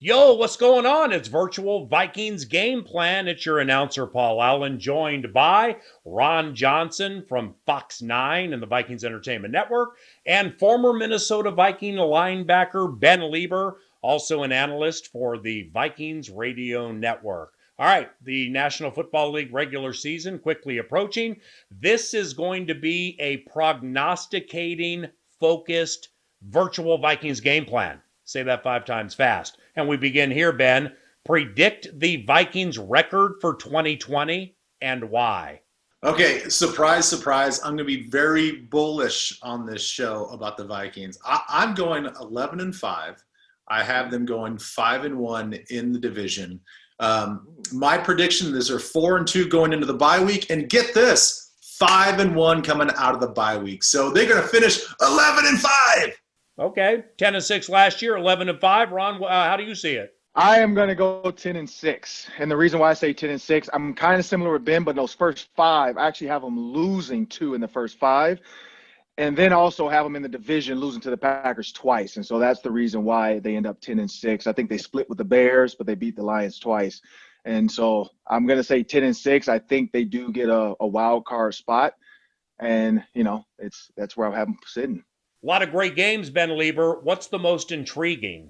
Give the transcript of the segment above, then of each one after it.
Yo, what's going on? It's virtual Vikings GamePlan. It's your announcer, Paul Allen, joined by Ron Johnson from Fox 9 and the Vikings Entertainment Network, and former Minnesota Viking linebacker Ben Leber, also an analyst for the Vikings Radio Network. All right, the National Football League regular season quickly approaching. This is going to be a prognosticating, focused virtual Vikings game plan. Say that 5 times fast. And we begin here, Ben. Predict the Vikings record for 2020 and why. Okay, surprise, surprise. I'm going to be very bullish on this show about the Vikings. I'm going 11-5. I have them going 5-1 in the division. My prediction is they're 4-2 going into the bye week. And get this, 5-1 coming out of the bye week. So they're going to finish 11-5. Okay, 10-6 last year, 11-5. Ron, how do you see it? I am going to go 10-6. And the reason why I say 10-6, I'm kind of similar with Ben, but those first 5, I actually have them losing 2 in the first 5. And then also have them in the division losing to the Packers twice. And so that's the reason why they end up 10-6. I think they split with the Bears, but they beat the Lions twice. And so I'm going to say 10-6. I think they do get a wild card spot. And, that's where I have them sitting. A lot of great games, Ben Leber. What's the most intriguing?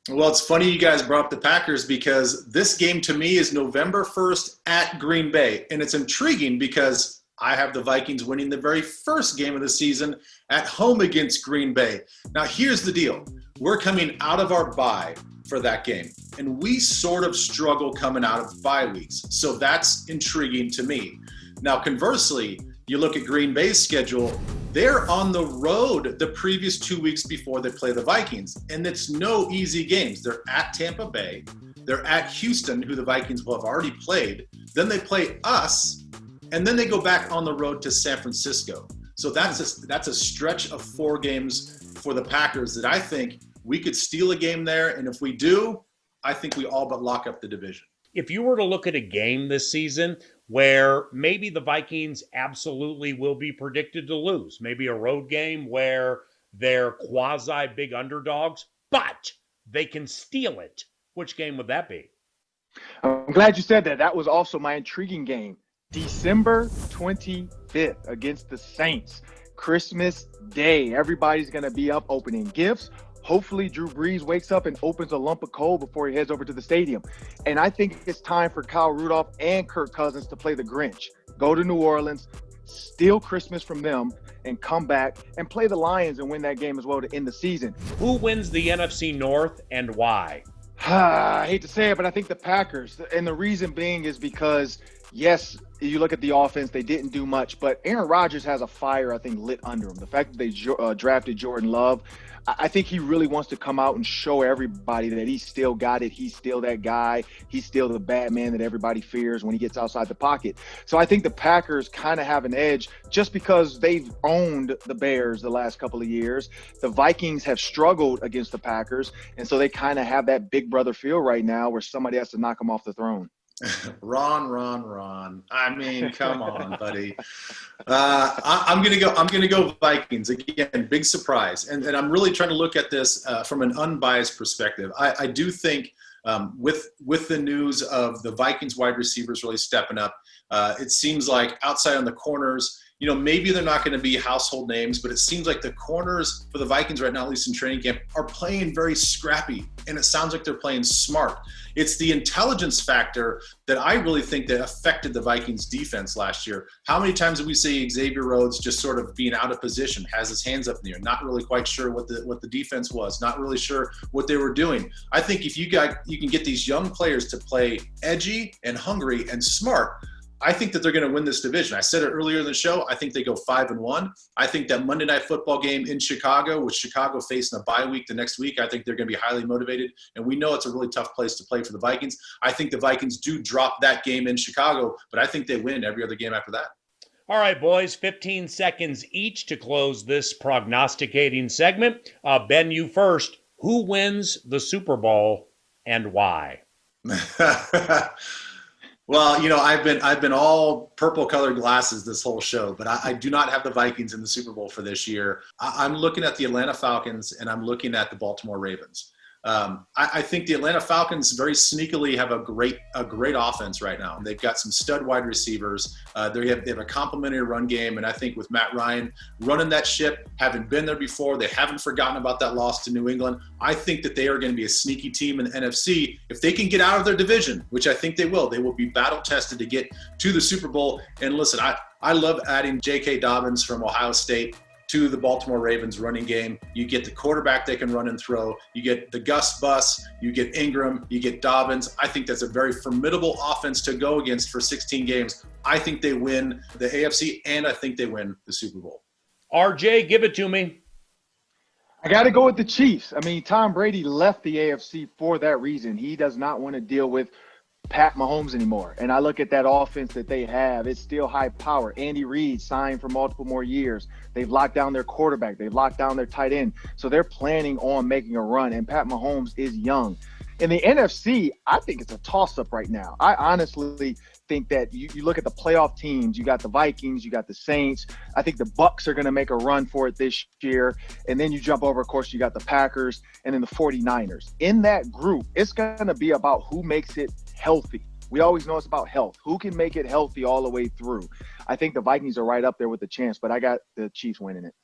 Well, it's funny you guys brought up the Packers because this game to me is November 1st at Green Bay. And it's intriguing because I have the Vikings winning the very first game of the season at home against Green Bay. Now, here's the deal. We're coming out of our bye for that game. And we sort of struggle coming out of bye weeks. So that's intriguing to me. Now, conversely, you look at Green Bay's schedule, they're on the road the previous 2 weeks before they play the Vikings. And it's no easy games. They're at Tampa Bay. They're at Houston, who the Vikings will have already played. Then they play us. And then they go back on the road to San Francisco. So that's a stretch of 4 games for the Packers that I think we could steal a game there. And if we do, I think we all but lock up the division. If you were to look at a game this season where maybe the Vikings absolutely will be predicted to lose, maybe a road game where they're quasi big underdogs, but they can steal it, which game would that be? I'm glad you said that. That was also my intriguing game. December 25th against the Saints. Christmas Day. Everybody's going to be up opening gifts. Hopefully Drew Brees wakes up and opens a lump of coal before he heads over to the stadium. And I think it's time for Kyle Rudolph and Kirk Cousins to play the Grinch. Go to New Orleans, steal Christmas from them, and come back and play the Lions and win that game as well to end the season. Who wins the NFC North and why? I hate to say it, but I think the Packers. And the reason being is because, yes, you look at the offense, they didn't do much, but Aaron Rodgers has a fire, I think, lit under him. The fact that they drafted Jordan Love, I think he really wants to come out and show everybody that he still got it. He's still that guy. He's still the bad man that everybody fears when he gets outside the pocket. So I think the Packers kind of have an edge just because they've owned the Bears the last couple of years. The Vikings have struggled against the Packers, and so they kind of have that big brother feel right now where somebody has to knock them off the throne. Ron. I mean, come on, buddy. I'm gonna go Vikings again. Big surprise, and I'm really trying to look at this from an unbiased perspective. I do think with the news of the Vikings wide receivers really stepping up, it seems like outside on the corners, maybe they're not going to be household names, but it seems like the corners for the Vikings right now, at least in training camp, are playing very scrappy, and it sounds like they're playing smart. It's the intelligence factor that I really think that affected the Vikings defense last year. How many times did we see Xavier Rhodes just sort of being out of position, has his hands up in the air, not really quite sure what the defense was, not really sure what they were doing. I think if you can get these young players to play edgy and hungry and smart, I think that they're going to win this division. I said it earlier in the show. I think they go 5-1. I think that Monday Night Football game in Chicago, with Chicago facing a bye week the next week, I think they're going to be highly motivated. And we know it's a really tough place to play for the Vikings. I think the Vikings do drop that game in Chicago, but I think they win every other game after that. All right, boys, 15 seconds each to close this prognosticating segment. Ben, you first. Who wins the Super Bowl and why? Well, I've been all purple colored glasses this whole show, but I do not have the Vikings in the Super Bowl for this year. I'm looking at the Atlanta Falcons and I'm looking at the Baltimore Ravens. I think the Atlanta Falcons very sneakily have a great offense right now. They've got some stud wide receivers. They have a complimentary run game, and I think with Matt Ryan running that ship, having been there before, they haven't forgotten about that loss to New England. I think that they are going to be a sneaky team in the NFC. If they can get out of their division, which I think they will be battle tested to get to the Super Bowl. And listen, I love adding J.K. Dobbins from Ohio State to the Baltimore Ravens running game. You get the quarterback they can run and throw. You get the Gus Bus. You get Ingram. You get Dobbins. I think that's a very formidable offense to go against for 16 games. I think they win the AFC, and I think they win the Super Bowl. RJ, give it to me. I got to go with the Chiefs. I mean, Tom Brady left the AFC for that reason. He does not want to deal with Pat Mahomes anymore. And I look at that offense that they have. It's still high power. Andy Reid signed for multiple more years. They've locked down their quarterback. They've locked down their tight end. So they're planning on making a run. And Pat Mahomes is young. In the NFC, I think it's a toss-up right now. I honestly think that you look at the playoff teams. You got the Vikings. You got the Saints. I think the Bucs are going to make a run for it this year. And then you jump over, of course, you got the Packers and then the 49ers. In that group, it's going to be about who makes it healthy. We always know it's about health. Who can make it healthy all the way through? I think the Vikings are right up there with the chance, but I got the Chiefs winning it.